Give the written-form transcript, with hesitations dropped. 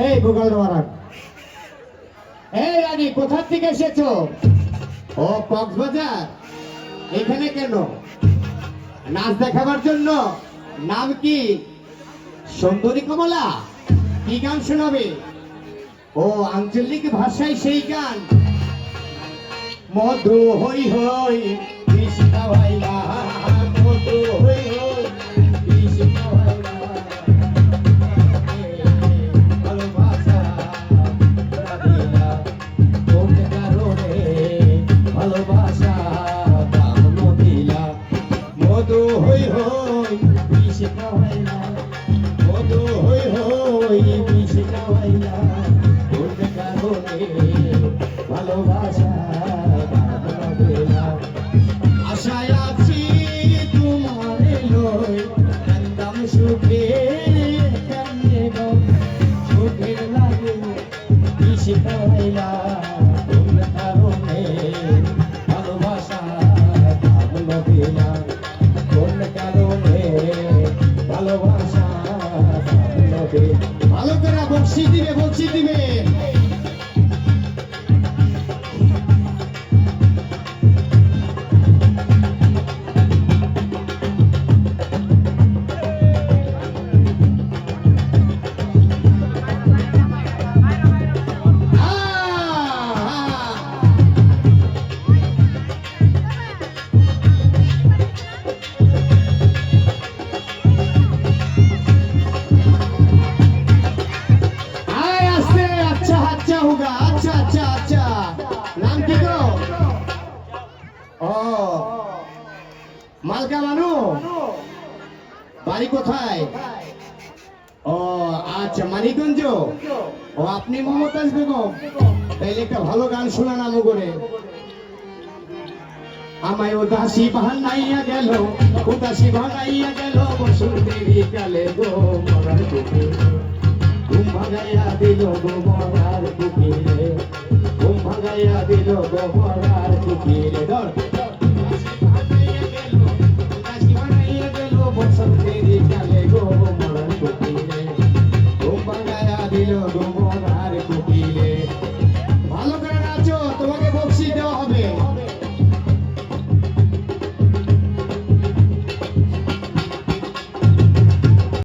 এই ভূগোল মহারাজ, এই রানী কোথা থেকে এসেছো? ও কক্সবাজার। এখানে কেন? নাচ দেখাবার জন্য? নাম কি? সুন্দরী কমলা। কি গান শোনাবে? ও আঞ্চলিক ভাষায় সেই গান। মধু হই হই কৃষ্ণ ভাইলা, মধু হই হই কৃষ্ণ ভাইলা, ভালোবাসা দিলা কোন কারণে, ভালোবাসা দাম দিলা। মধু হই হই কৃষ্ণ ভাইলা, মধু হই হই কৃষ্ণ ভাইলা, কোন কারণে ভালোবাসা আশায় আছি তোমার লই, কান্দাম সুখে কেমনে গো, সুখের লাগে শিখাইলা কোন কারণে, ভালোবাসা ভালো দিলা কোন কারণে, ভালোবাসা ভালো দিলা। ভালো করে বকশি দিবে, বকশি দিবে। মালকা মানু, বাড়ি কোথায়? ও আচ্ছা, মানিকগঞ্জ। ও আপনি মমতাজ বেগম? তাইলে একটা ভালো গান শোনান আমু করে। আমায় উদাসী বানাইয়া গেল, উদাসী বানাইয়া গেল বসন্তের কালে গো মরার বুকে, ঘুম ভাগাইয়া দিল গো মরার বুকে, ঘুম ভাগাইয়া দিল গো মরার বুকে। ধর বসন্তের কালে গো মরার বুকে, ঘুম ভাগাইয়া দিল গো